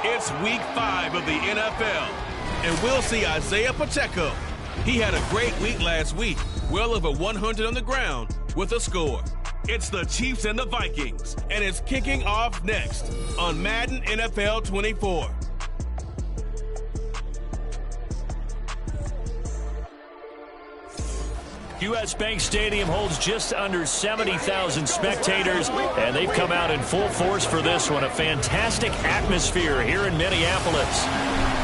It's week 5 of the NFL, and we'll see Isaiah Pacheco. He had a great week last week, well over 100 on the ground with a score. It's the Chiefs and the Vikings, and it's kicking off next on Madden NFL 24. U.S. Bank Stadium holds just under 70,000 spectators, and they've come out in full force for this one. A fantastic atmosphere here in Minneapolis.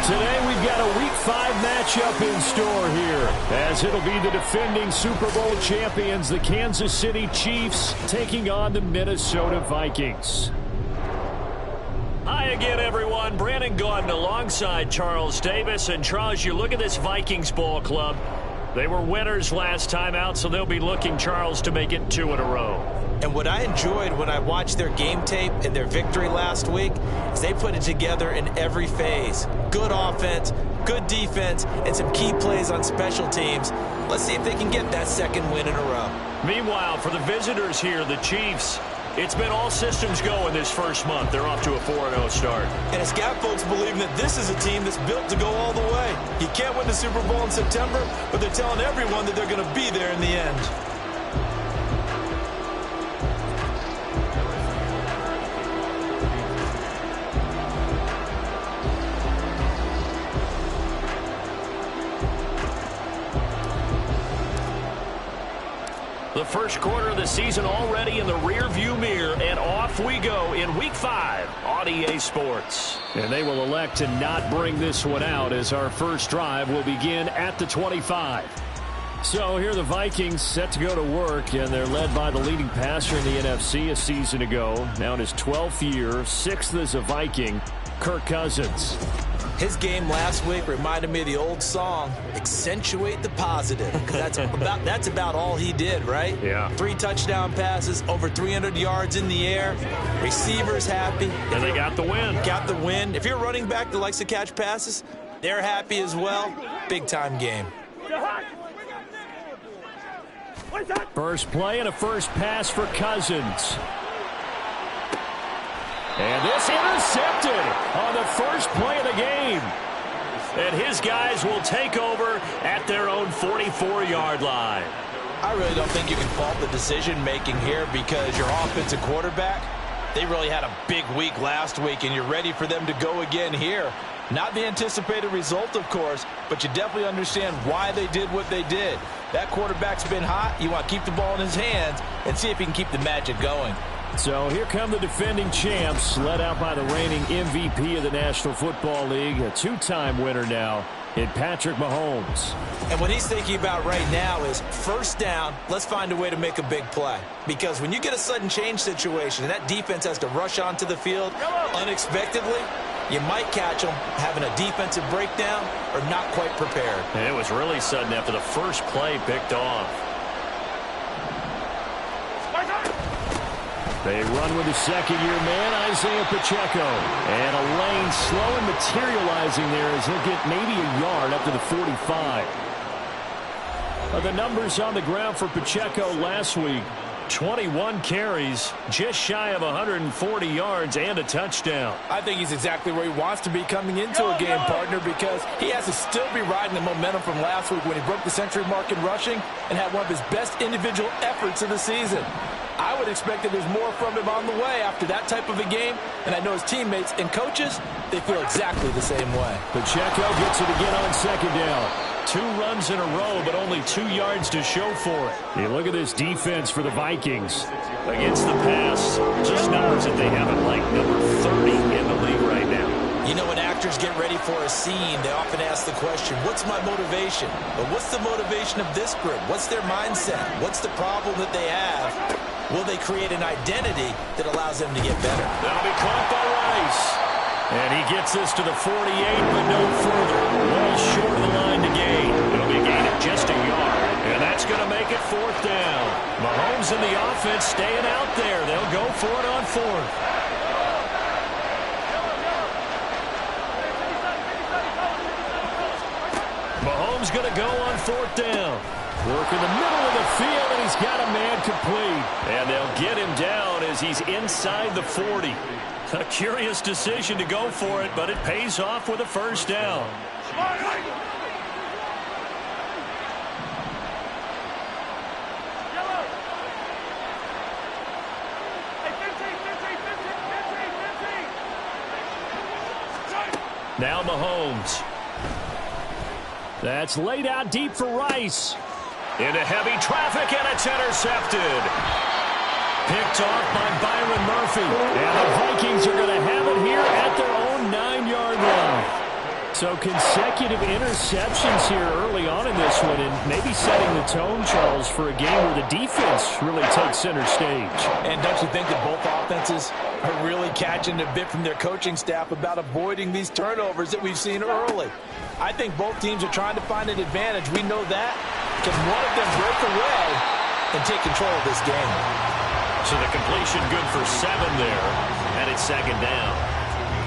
Today we've got a Week 5 matchup in store here, as it'll be the defending Super Bowl champions, the Kansas City Chiefs, taking on the Minnesota Vikings. Hi again, everyone. Brandon Gaudin alongside Charles Davis. And Charles, you look at this Vikings ball club. They were winners last time out, so they'll be looking, Charles, to make it 2 in a row. And what I enjoyed when I watched their game tape and their victory last week is they put it together in every phase. Good offense, good defense, and some key plays on special teams. Let's see if they can get that second win in a row. Meanwhile, for the visitors here, the Chiefs, it's been all systems go in this first month. They're off to a 4-0 start. And it's got folks believing that this is a team that's built to go all the way. You can't win the Super Bowl in September, but they're telling everyone that they're going to be there in the end. The first quarter of the season already in the rear-view mirror, and off we go in Week 5 on EA Sports. And they will elect to not bring this one out, as our first drive will begin at the 25. So here are the Vikings set to go to work, and they're led by the leading passer in the NFC a season ago. Now in his 12th year, 6th as a Viking, Kirk Cousins. His game last week reminded me of the old song, Accentuate the Positive. That's about all he did, right? Yeah. 3 touchdown passes, over 300 yards in the air. Receivers happy. And they got the win. Got the win. If you're a running back that likes to catch passes, they're happy as well. Big-time game. First play and a first pass for Cousins. And this intercepted on the first play of the game. And his guys will take over at their own 44-yard line. I really don't think you can fault the decision-making here, because your offensive quarterback, they really had a big week last week, and you're ready for them to go again here. Not the anticipated result, of course, but you definitely understand why they did what they did. That quarterback's been hot. You want to keep the ball in his hands and see if he can keep the magic going. So here come the defending champs, led out by the reigning MVP of the National Football League, a 2-time winner now in Patrick Mahomes. And what he's thinking about right now is first down, let's find a way to make a big play. Because when you get a sudden change situation and that defense has to rush onto the field unexpectedly, you might catch them having a defensive breakdown or not quite prepared. And it was really sudden after the first play picked off. They run with the second-year man, Isaiah Pacheco. And a lane slow and materializing there as he'll get maybe a yard up to the 45. The numbers on the ground for Pacheco last week, 21 carries, just shy of 140 yards and a touchdown. I think he's exactly where he wants to be coming into a game, partner, because he has to still be riding the momentum from last week when he broke the century mark in rushing and had one of his best individual efforts of the season. I would expect that there's more from him on the way after that type of a game, and I know his teammates and coaches, they feel exactly the same way. Pacheco gets it again on second down. 2 runs in a row, but only 2 yards to show for it. You look at this defense for the Vikings. Against the pass, just numbers that they haven't liked. Number 30 in the league right now. You know, when actors get ready for a scene, they often ask the question, what's my motivation? But what's the motivation of this group? What's their mindset? What's the problem that they have? Will they create an identity that allows them to get better? That'll be caught by Rice. And he gets this to the 48, but no further. Well short of the line to gain. It'll be gained at just a yard. And that's going to make it 4th down. Mahomes and the offense staying out there. They'll go for it on 4th. Mahomes going to go on 4th down. Work in the middle of the field, and he's got a man complete. And they'll get him down as he's inside the 40. A curious decision to go for it, but it pays off with a first down. Now Mahomes. That's laid out deep for Rice. Into heavy traffic, and it's intercepted. Picked off by Byron Murphy. And the Vikings are going to have it here at their own 9-yard line. So consecutive interceptions here early on in this one, and maybe setting the tone, Charles, for a game where the defense really takes center stage. And don't you think that both offenses are really catching a bit from their coaching staff about avoiding these turnovers that we've seen early? I think both teams are trying to find an advantage. We know that because one of them break away and take control of this game. So the completion good for 7 there, and it's second down.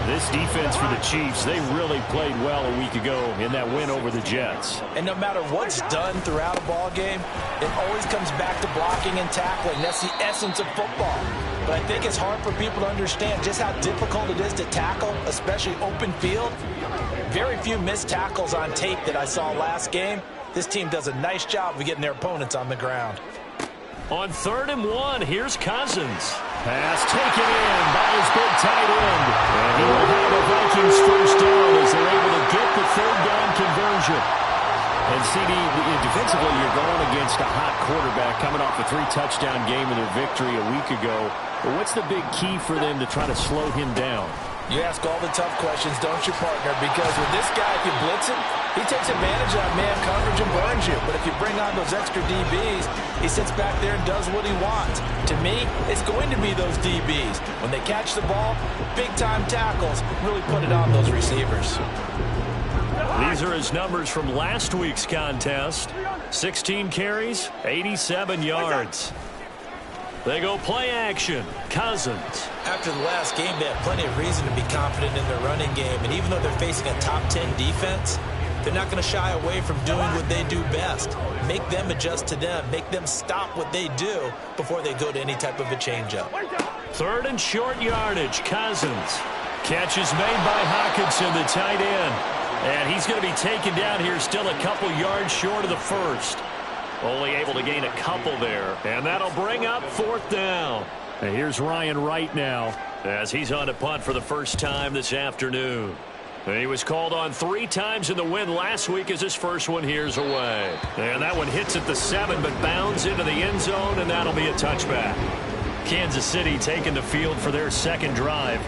This defense for the Chiefs, they really played well a week ago in that win over the Jets. And no matter what's done throughout a ball game, it always comes back to blocking and tackling. That's the essence of football. But I think it's hard for people to understand just how difficult it is to tackle, especially open field. Very few missed tackles on tape that I saw last game. This team does a nice job of getting their opponents on the ground. On 3rd and 1, here's Cousins. Pass taken in by his big tight end. And he will have a Vikings first down as they're able to get the 3rd down conversion. And CD, defensively, you're going against a hot quarterback coming off a 3-touchdown game in their victory a week ago. But what's the big key for them to try to slow him down? You ask all the tough questions, don't you, partner? Because with this guy, if you blitz him, he takes advantage of man coverage and burns you. But if you bring on those extra DBs, he sits back there and does what he wants. To me, it's going to be those DBs. When they catch the ball, big-time tackles really put it on those receivers. These are his numbers from last week's contest. 16 carries, 87 yards. They go play action. Cousins. After the last game, they have plenty of reason to be confident in their running game. And even though they're facing a top 10 defense, they're not going to shy away from doing what they do best. Make them adjust to them. Make them stop what they do before they go to any type of a changeup. 3rd and short yardage. Cousins. Catch is made by Hockenson, the tight end. And he's going to be taken down here still a couple yards short of the first. Only able to gain a couple there. And that'll bring up 4th down. And here's Ryan Wright now as he's on a punt for the first time this afternoon. And he was called on 3 times in the win last week as his first one here's away. And that one hits at the 7 but bounds into the end zone, and that'll be a touchback. Kansas City taking the field for their second drive.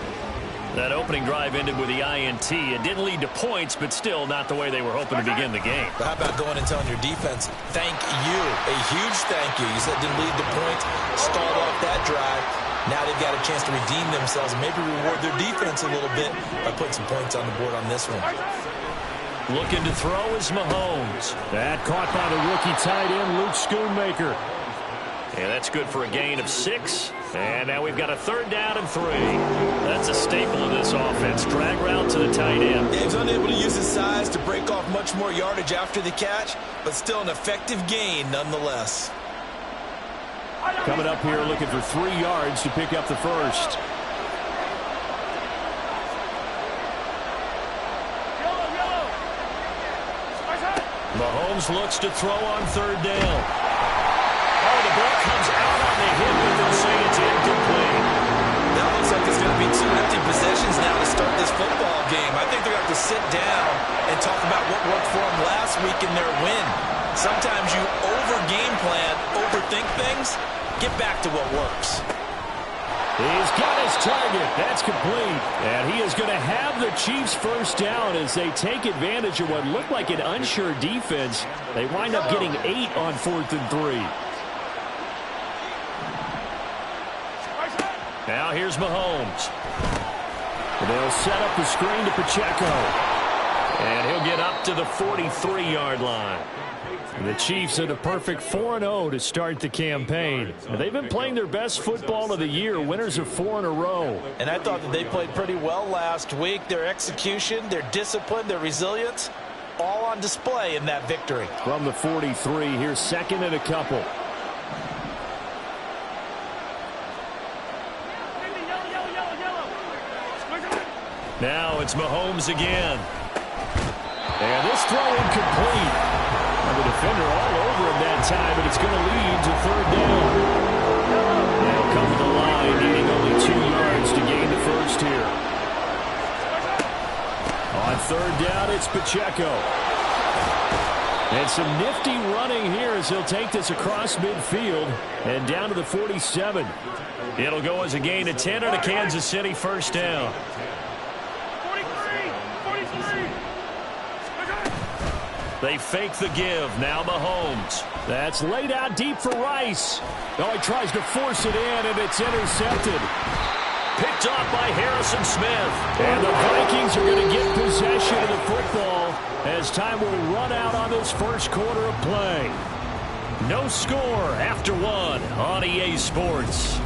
That opening drive ended with the INT. It didn't lead to points, but still not the way they were hoping to begin the game. But how about going and telling your defense, thank you, a huge thank you. You said it didn't lead to points, stalled off that drive. Now they've got a chance to redeem themselves and maybe reward their defense a little bit by putting some points on the board on this one. Looking to throw is Mahomes. That caught by the rookie tight end, Luke Schoonmaker. And that's good for a gain of 6. And now we've got a 3rd down and 3. That's a staple of this offense. Drag route to the tight end. He's unable to use his size to break off much more yardage after the catch, but still an effective gain nonetheless. Coming up here looking for 3 yards to pick up the first. Mahomes looks to throw on 3rd down. Oh, the ball comes out on the hit, but they'll say it's incomplete. That looks like there's going to be 2 empty possessions now to start this football game. I think they're going to have to sit down and talk about what worked for them last week in their win. Sometimes you over-game plan, overthink things. Get back to what works. He's got his target. That's complete. And he is going to have the Chiefs first down as they take advantage of what looked like an unsure defense. They wind up getting 8 on 4th and 3. Now here's Mahomes. They'll set up the screen to Pacheco. And he'll get up to the 43-yard line. The Chiefs are the perfect 4-0 to start the campaign. They've been playing their best football of the year, winners of 4 in a row. And I thought that they played pretty well last week. Their execution, their discipline, their resilience, all on display in that victory. From the 43, here's second and a couple. Now it's Mahomes again. And this throw incomplete. And the defender all over him that time, but it's going to lead to third down. They'll come to the line, needing only 2 yards to gain the first here. On third down, it's Pacheco. And some nifty running here as he'll take this across midfield and down to the 47. It'll go as a gain of 10 on a Kansas City first down. They fake the give. Now Mahomes. That's laid out deep for Rice. Oh, he tries to force it in, and it's intercepted. Picked off by Harrison Smith. And the Vikings are going to get possession of the football as time will run out on this first quarter of play. No score after 1 on EA Sports.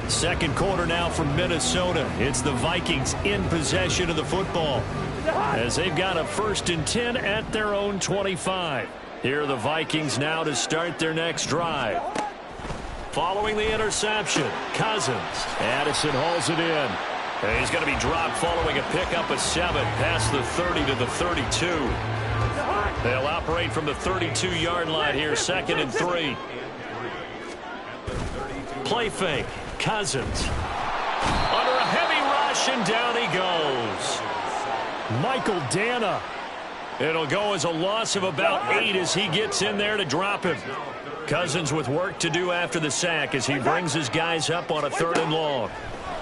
Second quarter now from Minnesota. It's the Vikings in possession of the football as they've got a 1st and 10 at their own 25. Here are the Vikings now to start their next drive. Following the interception, Cousins. Addison hauls it in. And he's going to be dropped following a pickup of 7 past the 30 to the 32. They'll operate from the 32-yard line here, 2nd and 3. Play fake. Cousins under a heavy rush, and down he goes. Michael Dana. It'll go as a loss of about 8 as he gets in there to drop him. Cousins with work to do after the sack as he brings his guys up on a 3rd and long.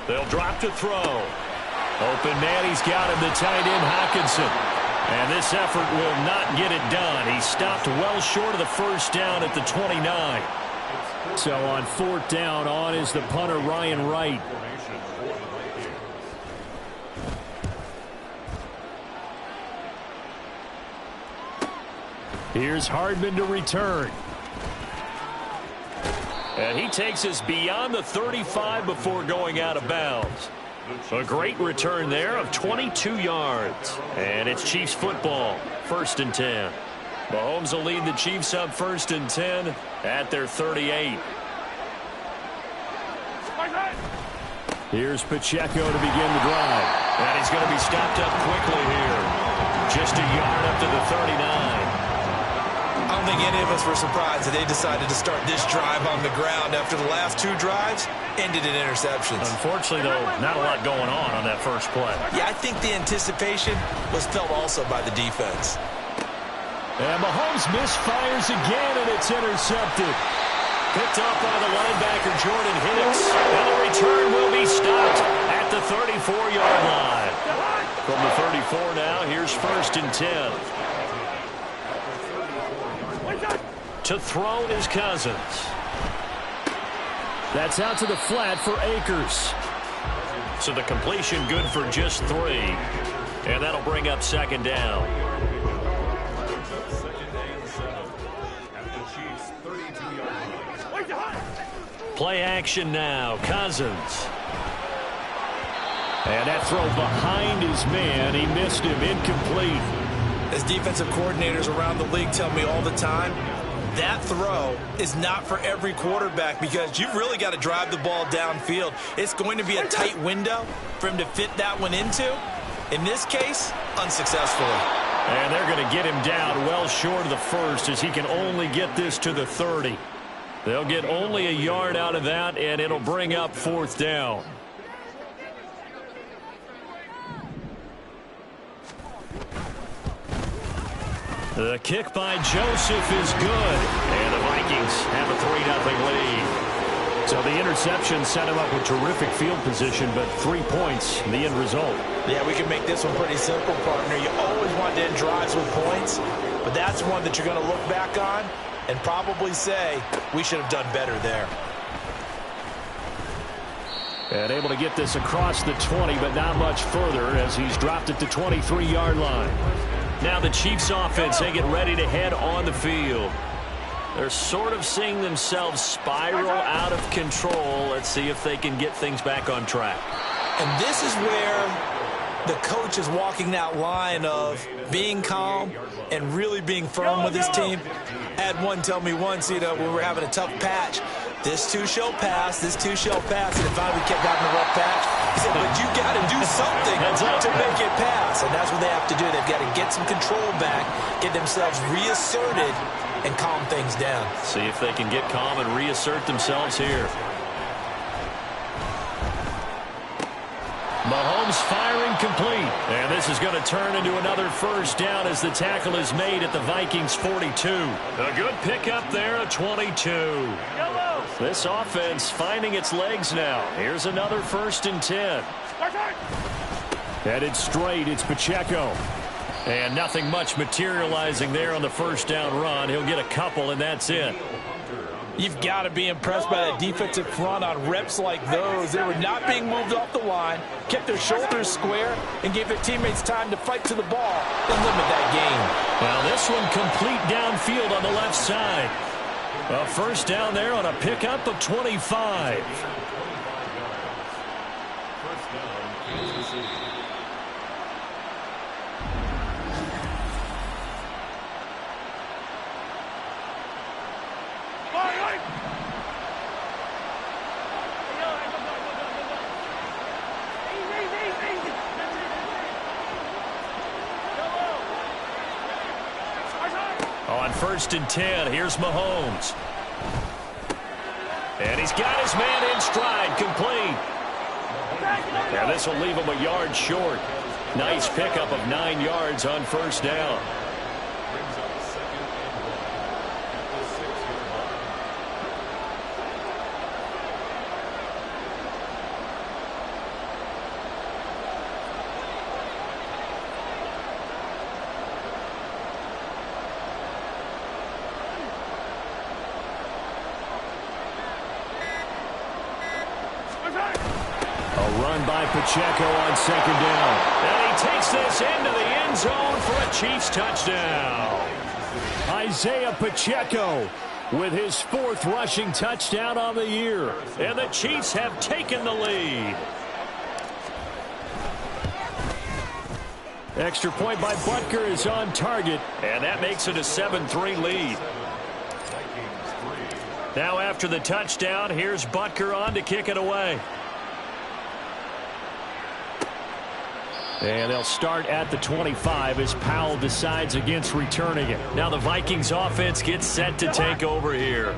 They'll drop to throw. Open man, he's got him, the tight end Hockenson. And this effort will not get it done. He stopped well short of the first down at the 29. So on 4th down, on is the punter, Ryan Wright. Here's Hardman to return. And he takes us beyond the 35 before going out of bounds. A great return there of 22 yards. And it's Chiefs football, 1st and 10. Mahomes will lead the Chiefs up 1st and 10 at their 38. Here's Pacheco to begin the drive. And he's going to be stopped up quickly here. Just a yard up to the 39. I don't think any of us were surprised that they decided to start this drive on the ground after the last 2 drives ended in interceptions. Unfortunately, though, not a lot going on that first play. Yeah, I think the anticipation was felt also by the defense. And Mahomes misfires again, and it's intercepted. Picked off by the linebacker, Jordan Hicks. And the return will be stopped at the 34-yard line. From the 34 now, here's 1st and 10. To throw is Cousins. That's out to the flat for Akers. So the completion good for just 3. And that'll bring up 2nd down. Play action now. Cousins. And that throw behind his man. He missed him. Incomplete. As defensive coordinators around the league tell me all the time, that throw is not for every quarterback because you've really got to drive the ball downfield. It's going to be a tight window for him to fit that one into. In this case, unsuccessfully. And they're going to get him down well short of the first as he can only get this to the 30. They'll get only a yard out of that, and it'll bring up 4th down. The kick by Joseph is good, and the Vikings have a 3-0 lead. So the interception set him up with terrific field position, but 3 points, the end result. Yeah, we can make this one pretty simple, partner. You always want to end drives with points, but that's one that you're going to look back on and probably say, we should have done better there. And able to get this across the 20, but not much further as he's dropped at the 23-yard line. Now the Chiefs offense, they get ready to head on the field. They're sort of seeing themselves spiral out of control. Let's see if they can get things back on track. And this is where the coach is walking that line of being calm and really being firm with his team. I had one tell me once, when we were having a tough patch, this too shall pass, this too shall pass. And if I kept having a rough patch, he said, but you got to do something to make it pass. And that's what they have to do. They've got to get some control back, get themselves reasserted, and calm things down. See if they can get calm and reassert themselves here. Mahomes firing complete. And this is going to turn into another first down as the tackle is made at the Vikings 42. A good pickup there at 22. This offense finding its legs now. Here's another 1st and 10. Headed straight, it's Pacheco. And nothing much materializing there on the first down run. He'll get a couple, and that's it. You've got to be impressed by that defensive front on reps like those. They were not being moved off the line, kept their shoulders square, and gave their teammates time to fight to the ball and limit that game. Well, this one complete downfield on the left side. A first down there on a pickup of 25. On 1st and 10, here's Mahomes. And he's got his man in stride, complete. And this will leave him a yard short. Nice pickup of 9 yards on first down. By Pacheco on 2nd down. And he takes this into the end zone for a Chiefs touchdown. Isaiah Pacheco with his 4th rushing touchdown on the year. And the Chiefs have taken the lead. Extra point by Butker is on target. And that makes it a 7-3 lead. Now after the touchdown, here's Butker on to kick it away. And they'll start at the 25 as Powell decides against returning it. Now the Vikings offense gets set to take over here.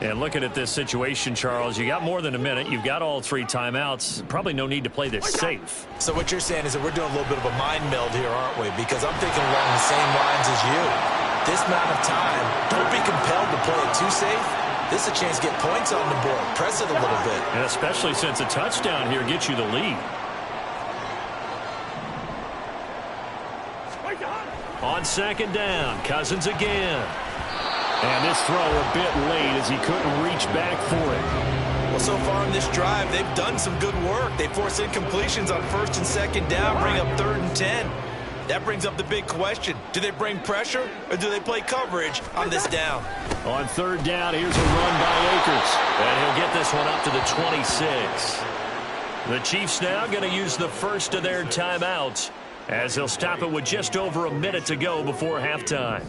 And looking at this situation, Charles, you got more than a minute. You've got all 3 timeouts. Probably no need to play this safe. So what you're saying is that we're doing a little bit of a mind meld here, aren't we? Because I'm thinking along the same lines as you. This amount of time, don't be compelled to play it too safe. This is a chance to get points on the board. Press it a little bit. And especially since a touchdown here gets you the lead. On 2nd down, Cousins again. And this throw a bit late as he couldn't reach back for it. Well, so far in this drive, they've done some good work. They force incompletions on 1st and 2nd down, bring up 3rd and 10. That brings up the big question. Do they bring pressure or do they play coverage on this down? On 3rd down, here's a run by Akers. And he'll get this one up to the 26. The Chiefs now going to use the first of their timeouts, as they'll stop it with just over a minute to go before halftime.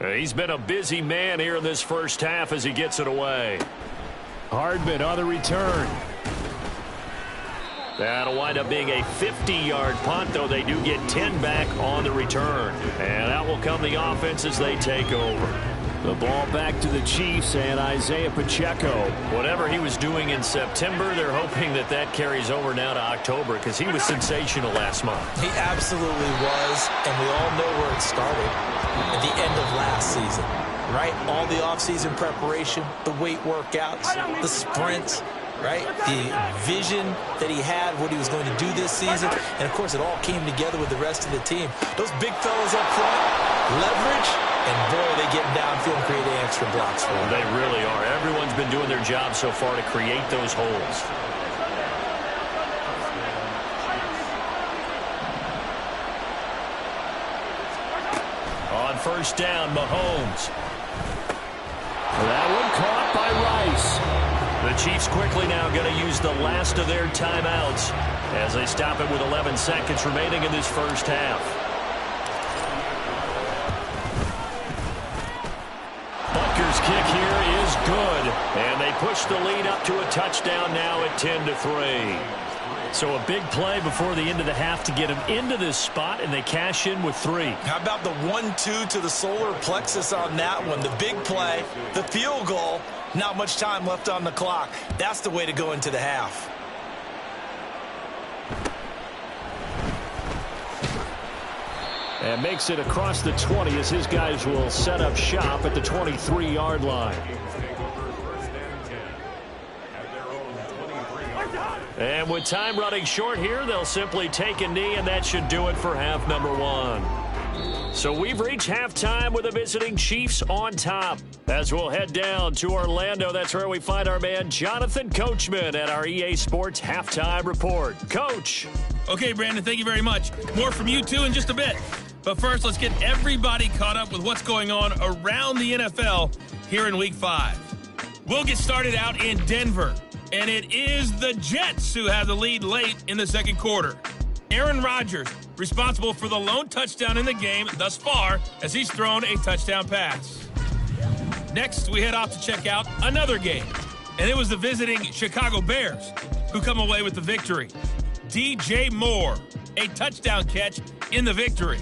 He's been a busy man here in this first half as he gets it away. Hardman on the return. That'll wind up being a 50-yard punt, though they do get 10 back on the return. And that will come the offense as they take over. The ball back to the Chiefs and Isaiah Pacheco. Whatever he was doing in September, they're hoping that that carries over now to October because he was sensational last month. He absolutely was, and we all know where it started at the end of last season, right? All the offseason preparation, the weight workouts, the sprints, right? The vision that he had, what he was going to do this season, and, of course, it all came together with the rest of the team. Those big fellas up front, leverage, and, boy, they get downfield and create extra blocks for them. They really are. Everyone's been doing their job so far to create those holes. On 1st down, Mahomes. That one caught by Rice. The Chiefs quickly now going to use the last of their timeouts as they stop it with 11 seconds remaining in this first half. Butker's kick here is good, and they push the lead up to a touchdown now at 10-3. So a big play before the end of the half to get them into this spot, and they cash in with 3. How about the 1-2 to the solar plexus on that one? The big play, the field goal, not much time left on the clock. That's the way to go into the half. And makes it across the 20 as his guys will set up shop at the 23-yard line. And with time running short here, they'll simply take a knee, and that should do it for half number 1. So we've reached halftime with the visiting Chiefs on top. As we'll head down to Orlando, that's where we find our man Jonathan Coachman at our EA Sports Halftime Report. Coach. Okay, Brandon, thank you very much. More from you, too, in just a bit. But first, let's get everybody caught up with what's going on around the NFL here in Week 5. We'll get started out in Denver. And it is the Jets who have the lead late in the second quarter. Aaron Rodgers, responsible for the lone touchdown in the game thus far, as he's thrown a touchdown pass. Next, we head off to check out another game. And it was the visiting Chicago Bears who come away with the victory. DJ Moore, a touchdown catch in the victory.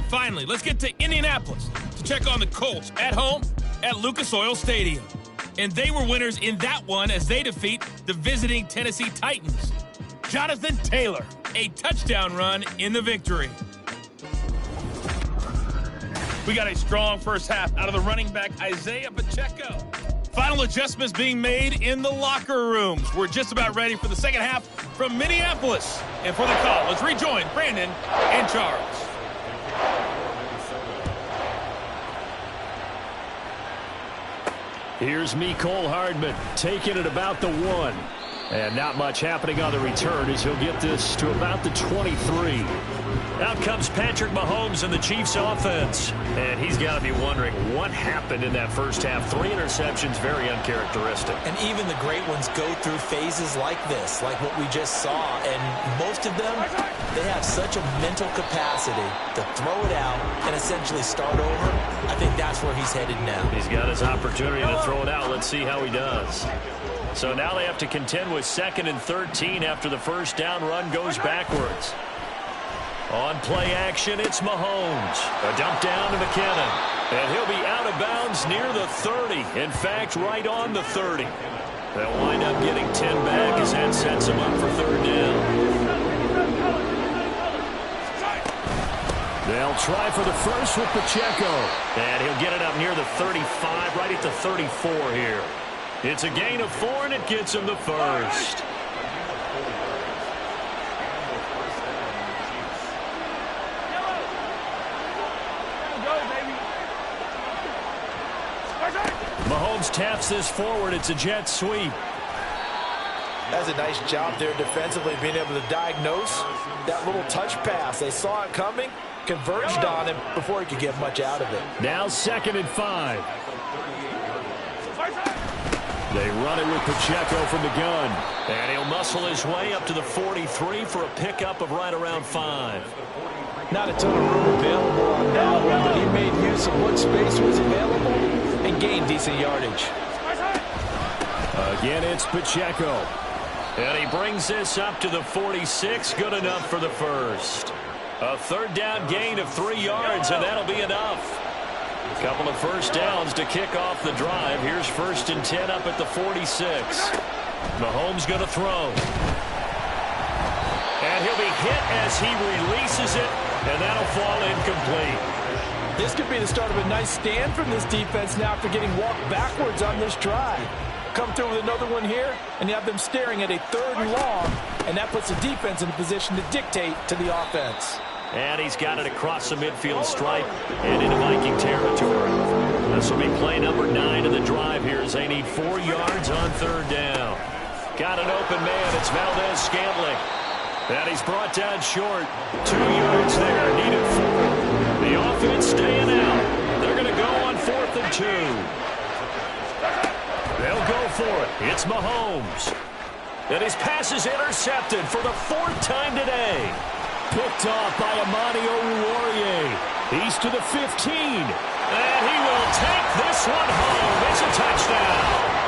Finally, let's get to Indianapolis to check on the Colts at home at Lucas Oil Stadium. And they were winners in that one as they defeat the visiting Tennessee Titans. Jonathan Taylor, a touchdown run in the victory. We got a strong first half out of the running back Isaiah Pacheco. Final adjustments being made in the locker rooms. We're just about ready for the second half from Minneapolis. And for the call, let's rejoin Brandon and Charles. Here's Mecole Hardman taking it about the 1. And not much happening on the return as he'll get this to about the 23. Out comes Patrick Mahomes in the Chiefs offense. And he's got to be wondering what happened in that first half. 3 interceptions, very uncharacteristic. And even the great ones go through phases like this, like what we just saw. And most of them, they have such a mental capacity to throw it out and essentially start over. I think that's where he's headed now. He's got his opportunity to throw it out. Let's see how he does. So now they have to contend with 2nd and 13 after the first down run goes backwards. On play action, it's Mahomes. A dump down to McKinnon. And he'll be out of bounds near the 30. In fact, right on the 30. They'll wind up getting 10 back as that sets him up for 3rd down. They'll try for the first with Pacheco. And he'll get it up near the 35, right at the 34 here. It's a gain of 4, and it gets him the first. Mahomes taps this forward. It's a jet sweep. That's a nice job there defensively, being able to diagnose that little touch pass. They saw it coming, converged on him before he could get much out of it. Now 2nd and 5. They run it with Pacheco from the gun. And he'll muscle his way up to the 43 for a pickup of right around 5. Not a ton of room available on that one, but he made use of what space was available and gained decent yardage. Again, it's Pacheco. And he brings this up to the 46. Good enough for the first. A 3rd down gain of 3 yards, and that'll be enough. A couple of first downs to kick off the drive. Here's 1st and 10 up at the 46. Mahomes going to throw. And he'll be hit as he releases it, and that'll fall incomplete. This could be the start of a nice stand from this defense now after getting walked backwards on this drive. Come through with another one here, and you have them staring at a 3rd and long, and that puts the defense in a position to dictate to the offense. And he's got it across the midfield stripe and into Viking territory. This will be play number 9 of the drive here as they need 4 yards on 3rd down. Got an open man. It's Valdez-Scantling. And he's brought down short. 2 yards there. Needed 4. The offense staying out. They're going to go on 4th and 2. They'll go for it. It's Mahomes. And his pass is intercepted for the 4th time today. Picked off by Amani Oruwariye. He's to the 15. And he will take this one home. It's a touchdown.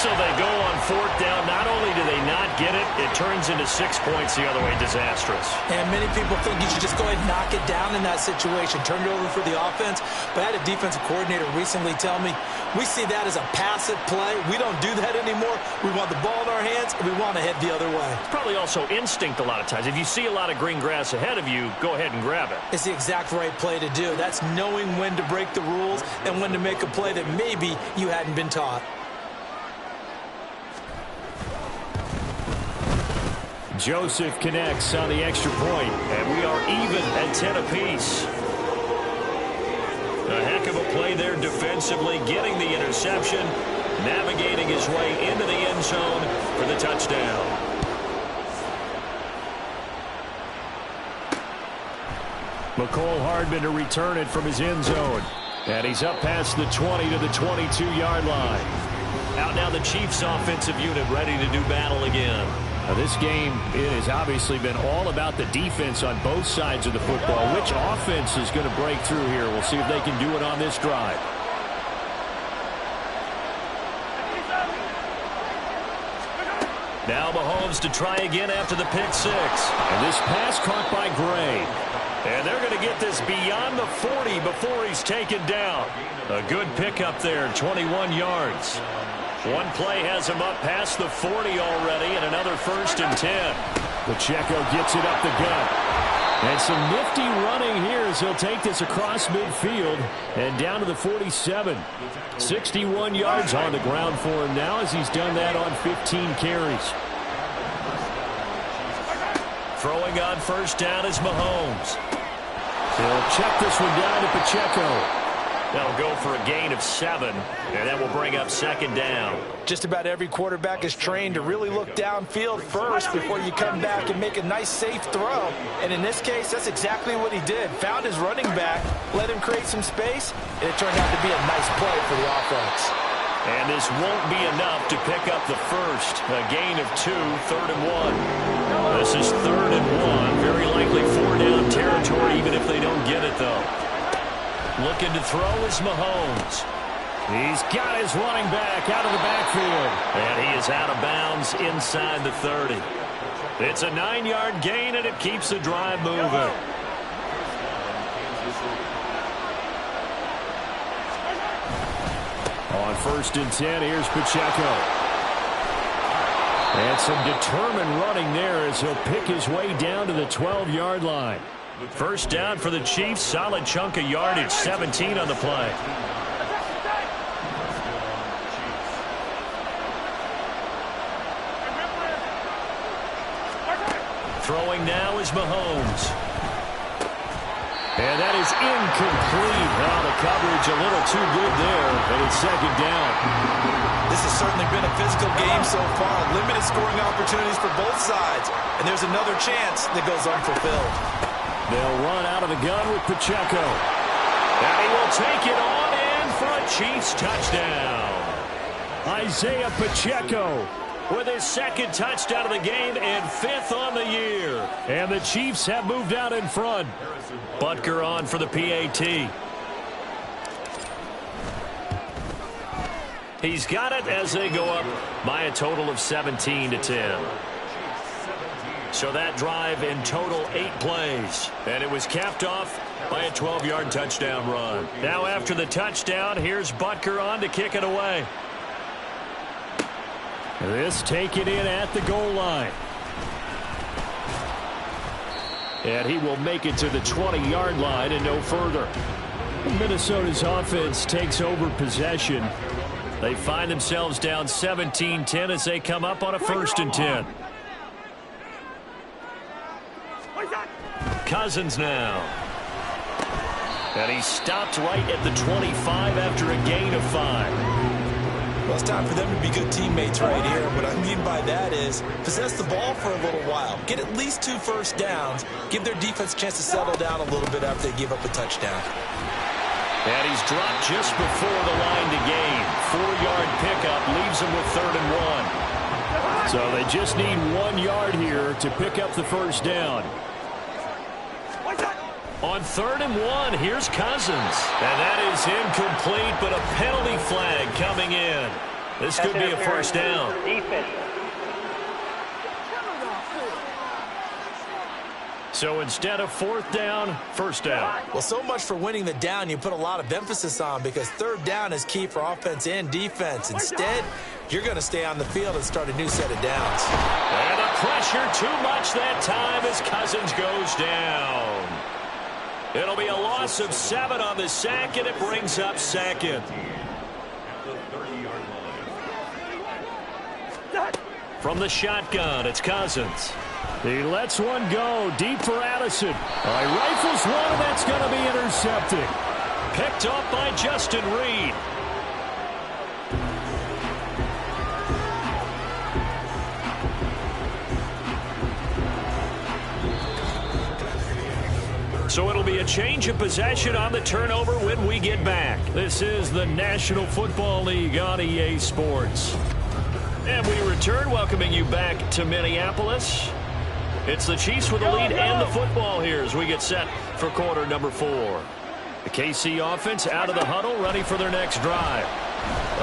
So they go on 4th down. Not only do they not get it, it turns into 6 points the other way. Disastrous. And many people think you should just go ahead and knock it down in that situation. Turn it over for the offense. But I had a defensive coordinator recently tell me, we see that as a passive play. We don't do that anymore. We want the ball in our hands, and we want to head the other way. It's probably also instinct a lot of times. If you see a lot of green grass ahead of you, go ahead and grab it. It's the exact right play to do. That's knowing when to break the rules and when to make a play that maybe you hadn't been taught. Joseph connects on the extra point, and we are even at 10 apiece. A heck of a play there defensively, getting the interception, navigating his way into the end zone for the touchdown. McCole Hardman to return it from his end zone. And he's up past the 20 to the 22-yard line. Out now the Chiefs offensive unit ready to do battle again. Now this game has obviously been all about the defense on both sides of the football. Which offense is going to break through here? We'll see if they can do it on this drive. Now Mahomes to try again after the pick six. And this pass caught by Gray. And they're going to get this beyond the 40 before he's taken down. A good pickup there, 21 yards. One play has him up past the 40 already, and another 1st and 10. Pacheco gets it up the gut. And some nifty running here as he'll take this across midfield and down to the 47. 61 yards on the ground for him now as he's done that on 15 carries. Throwing on 1st down is Mahomes. He'll check this one down to Pacheco. That'll go for a gain of 7, and that will bring up 2nd down. Just about every quarterback is trained to really look downfield first before you come back and make a nice, safe throw. And in this case, that's exactly what he did. Found his running back, let him create some space, and it turned out to be a nice play for the offense. And this won't be enough to pick up the first. A gain of 2, 3rd and 1. This is 3rd and 1. Very likely 4-down territory, even if they don't get it, though. Looking to throw is Mahomes. He's got his running back out of the backfield. And he is out of bounds inside the 30. It's a 9-yard gain, and it keeps the drive moving. On 1st and 10, here's Pacheco. And some determined running there as he'll pick his way down to the 12-yard line. 1st down for the Chiefs. Solid chunk of yardage. 17 on the play. Throwing now is Mahomes. And that is incomplete. Now the coverage a little too good there, and it's 2nd down. This has certainly been a physical game so far. Limited scoring opportunities for both sides. And there's another chance that goes unfulfilled. They'll run out of the gun with Pacheco. And he will take it on in for a Chiefs touchdown. Isaiah Pacheco with his 2nd touchdown of the game and 5th on the year. And the Chiefs have moved out in front. Butker on for the PAT. He's got it as they go up by a total of 17 to 10. So that drive in total 8 plays. And it was capped off by a 12-yard touchdown run. Now after the touchdown, here's Butker on to kick it away. This taken in at the goal line. And he will make it to the 20-yard line and no further. Minnesota's offense takes over possession. They find themselves down 17-10 as they come up on a 1st and 10. Cousins now. And he stopped right at the 25 after a gain of 5. Well, it's time for them to be good teammates right here. What I mean by that is possess the ball for a little while. Get at least 2 first downs. Give their defense a chance to settle down a little bit after they give up a touchdown. And he's dropped just before the line to gain. 4-yard pickup leaves him with 3rd and 1. So they just need 1 yard here to pick up the first down. On 3rd and 1, here's Cousins. And that is incomplete, but a penalty flag coming in. This could be a first down. So instead of 4th down, first down. Well, so much for winning the down you put a lot of emphasis on, because 3rd down is key for offense and defense. Instead, you're going to stay on the field and start a new set of downs. And the pressure too much that time as Cousins goes down. It'll be a loss of 7 on the sack, and it brings up 2nd. From the shotgun, it's Cousins. He lets one go deep for Addison. Rifles one, and that's going to be intercepted. Picked off by Justin Reed. So it'll be a change of possession on the turnover when we get back. This is the National Football League on EA Sports. And we return, welcoming you back to Minneapolis. It's the Chiefs with the lead and the football here as we get set for quarter number 4. The KC offense out of the huddle, ready for their next drive.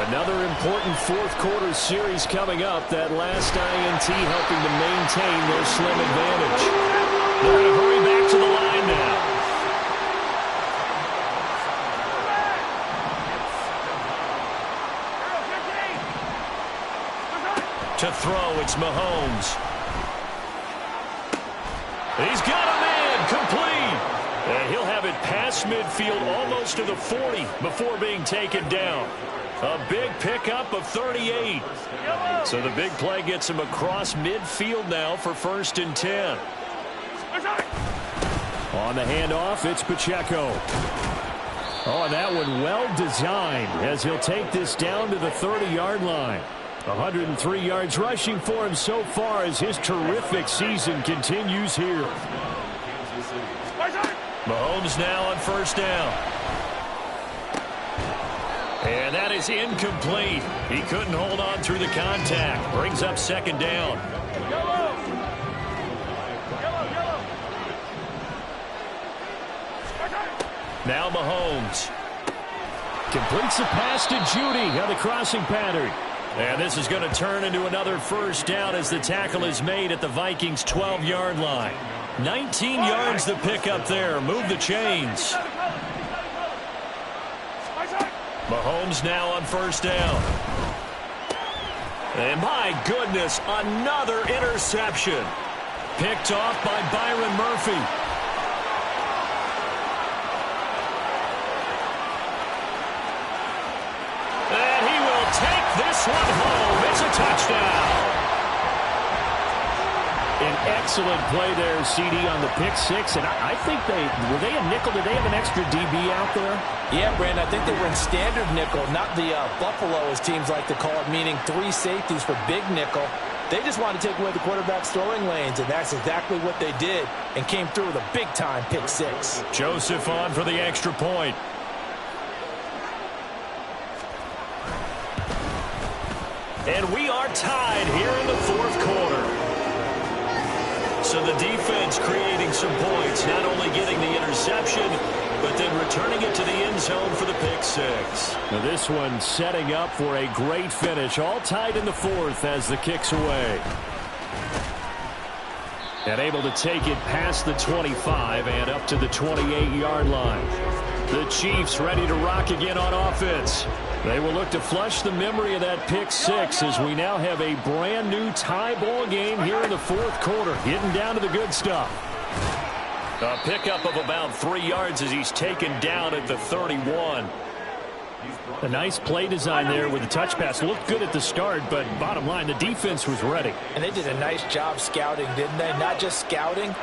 Another important 4th quarter series coming up. That last INT helping to maintain their slim advantage. They're going to hurry back to the line now. To throw, it's Mahomes. He's got a man complete. And he'll have it past midfield almost to the 40 before being taken down. A big pickup of 38. So the big play gets him across midfield now for 1st and 10. On the handoff, it's Pacheco. Oh, and that one well designed as he'll take this down to the 30-yard line. 103 yards rushing for him so far as his terrific season continues here. Mahomes now on 1st down. And that is incomplete. He couldn't hold on through the contact. Brings up 2nd down. Now Mahomes. Completes the pass to Judy on the crossing pattern. And this is going to turn into another first down as the tackle is made at the Vikings' 12-yard line. 19 yards to pick up there. Move the chains. Mahomes now on 1st down. And my goodness, another interception. Picked off by Byron Murphy. This one home. It's a touchdown. An excellent play there, CD, on the pick 6. And I think were they a nickel? Did they have an extra DB out there? Yeah, Brandon, I think they were in standard nickel, not the Buffalo, as teams like to call it, meaning 3 safeties for big nickel. They just wanted to take away the quarterback's throwing lanes, and that's exactly what they did, and came through with a big-time pick 6. Joseph on for the extra point. And we are tied here in the 4th quarter. So the defense creating some points, not only getting the interception, but then returning it to the end zone for the pick 6. Now this one setting up for a great finish. All tied in the 4th as the kick's away. And able to take it past the 25 and up to the 28-yard line. The Chiefs ready to rock again on offense. They will look to flush the memory of that pick 6 as we now have a brand new tie ball game here in the 4th quarter. Getting down to the good stuff. A pickup of about 3 yards as he's taken down at the 31. A nice play design there with the touch pass. Looked good at the start, but bottom line, the defense was ready. And they did a nice job scouting, didn't they? Not just scouting,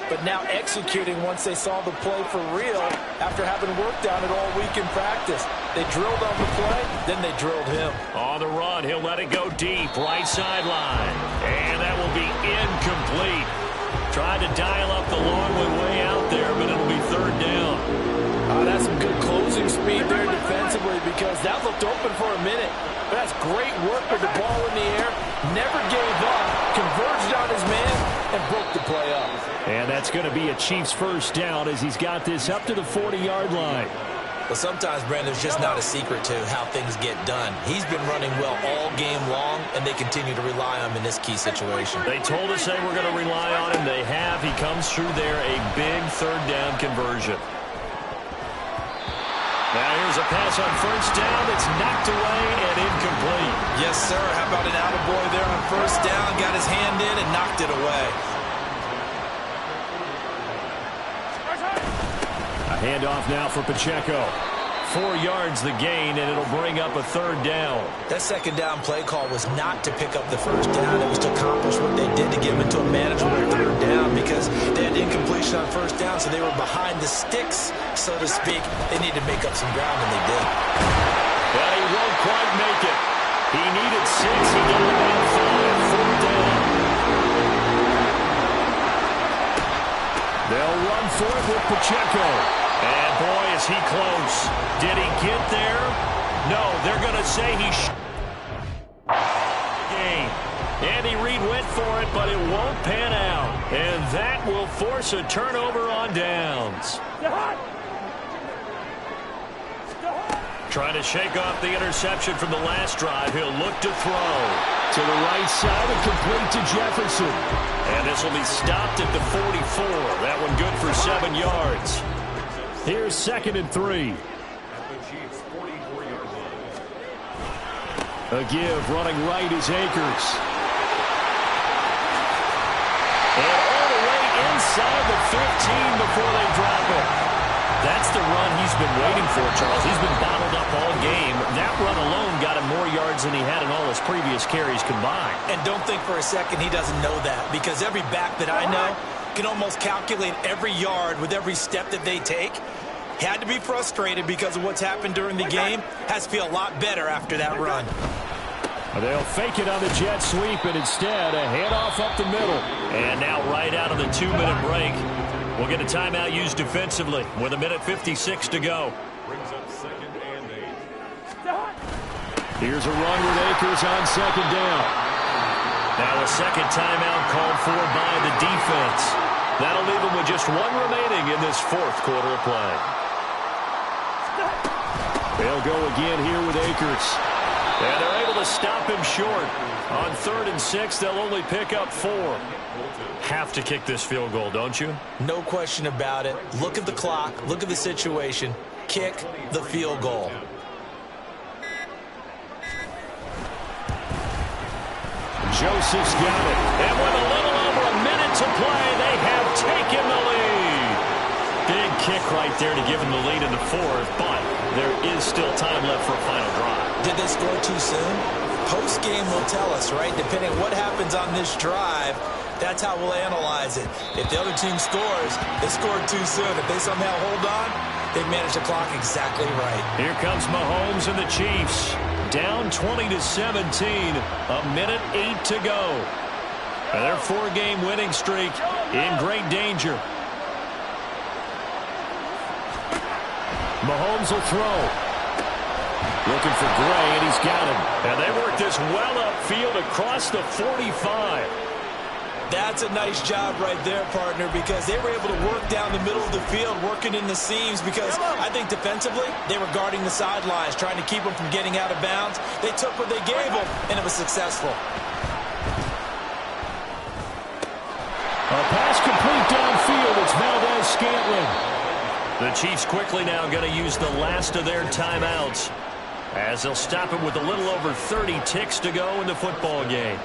but now executing once they saw the play for real after having worked on it all week in practice. They drilled on the play, then they drilled him. On the run, he'll let it go deep, right sideline. And that will be incomplete. Tried to dial up the long way out there, but it'll be 3rd down. That's some good closing speed there defensively because that looked open for a minute. But that's great work with the ball in the air. Never gave up, converged on his man, and broke the play up. And that's going to be a Chiefs first down as he's got this up to the 40-yard line. Well, sometimes, Brandon, there's just not a secret to how things get done. He's been running well all game long, and they continue to rely on him in this key situation. They told us they were going to rely on him. They have. He comes through there, a big third down conversion. Now here's a pass on first down. It's knocked away and incomplete. Yes, sir. How about an attaboy there on first down? Got his hand in and knocked it away. A handoff now for Pacheco. 4 yards the gain, and it'll bring up a third down. That second down play call was not to pick up the first down. It was to accomplish what they did to get them into a manageable third down because they had incompletion on first down, so they were behind the sticks, so to speak. They needed to make up some ground, and they did. But he won't quite make it. He needed 6. He got about 5. Fourth down. They'll run for it with Pacheco. And, boy, is he close. Did he get there? No, they're going to say he game. Andy Reid went for it, but it won't pan out. And that will force a turnover on downs. Trying to shake off the interception from the last drive. He'll look to throw. To the right side and complete to Jefferson. And this will be stopped at the 44. That one good for 7 yards. Here's 2nd and 3. A give running right is Akers. And all the way inside the 15 before they drop it. That's the run he's been waiting for, Charles. He's been bottled up all game. That run alone got him more yards than he had in all his previous carries combined. And don't think for a second he doesn't know that, because every back that I know can almost calculate every yard with every step that they take. He had to be frustrated because of what's happened during the game. Has to feel a lot better after that run. They'll fake it on the jet sweep, and instead a handoff up the middle. And now right out of the 2-minute break, we'll get a timeout used defensively with 1:56 to go. Here's a run with Akers on 2nd down. Now a second timeout called for by the defense. That'll leave them with just 1 remaining in this 4th quarter of play. They'll go again here with Akers. And they're able to stop him short. On 3rd and 6, they'll only pick up 4. Have to kick this field goal, don't you? No question about it. Look at the clock. Look at the situation. Kick the field goal. Joseph's got it. And with a little over a minute to play, they have taken the lead. Big kick right there to give them the lead in the 4th, but there is still time left for a final drive. Did they score too soon? Post-game will tell us, right? Depending on what happens on this drive, that's how we'll analyze it. If the other team scores, they scored too soon. If they somehow hold on, they manage the clock exactly right. Here comes Mahomes and the Chiefs. Down 20-17. 1:08 to go. And their 4-game winning streak in great danger. Mahomes will throw. Looking for Gray, and he's got him. And they work this well upfield across the 45. That's a nice job right there, partner, because they were able to work down the middle of the field, working in the seams, because I think defensively they were guarding the sidelines, trying to keep them from getting out of bounds. They took what they gave them, and it was successful. A pass complete downfield. It's Valdez-Scantling. The Chiefs quickly now going to use the last of their timeouts as they'll stop him with a little over 30 ticks to go in the football game.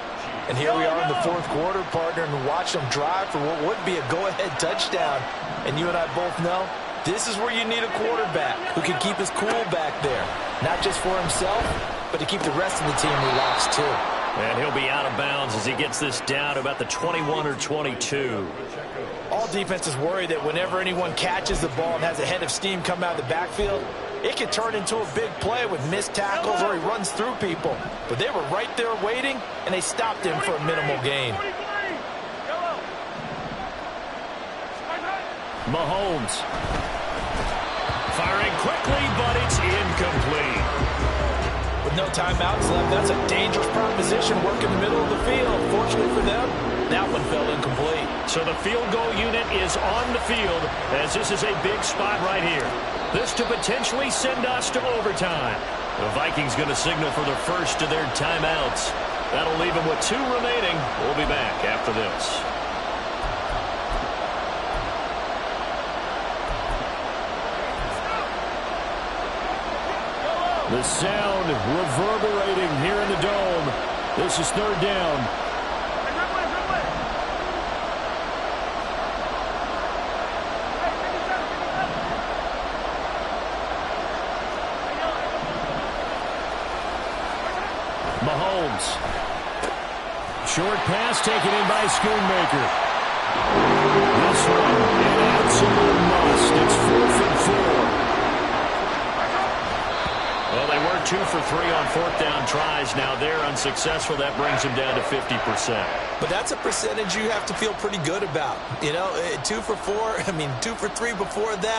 And here we are in the 4th quarter, partner, and watch them drive for what would be a go-ahead touchdown. And you and I both know this is where you need a quarterback who can keep his cool back there. Not just for himself, but to keep the rest of the team relaxed too. And he'll be out of bounds as he gets this down to about the 21 or 22. All defenses worry that whenever anyone catches the ball and has a head of steam come out of the backfield, it can turn into a big play with missed tackles or he runs through people. But they were right there waiting, and they stopped him for a minimal gain. Mahomes quickly, but it's incomplete. With no timeouts left, that's a dangerous proposition. Work in the middle of the field. Fortunately for them, that one fell incomplete. So the field goal unit is on the field as this is a big spot right here. This to potentially send us to overtime. The Vikings going to signal for the first of their timeouts. That'll leave them with 2 remaining. We'll be back after this. The sound reverberating here in the dome. This is 3rd down. Mahomes. Short pass taken in by Schoonmaker. This one an absolute must. It's 4th and 4. Well, they were 2 for 3 on 4th down tries. Now they're unsuccessful. That brings them down to 50%. But that's a percentage you have to feel pretty good about. You know, 2 for 4, 2 for 3 before that.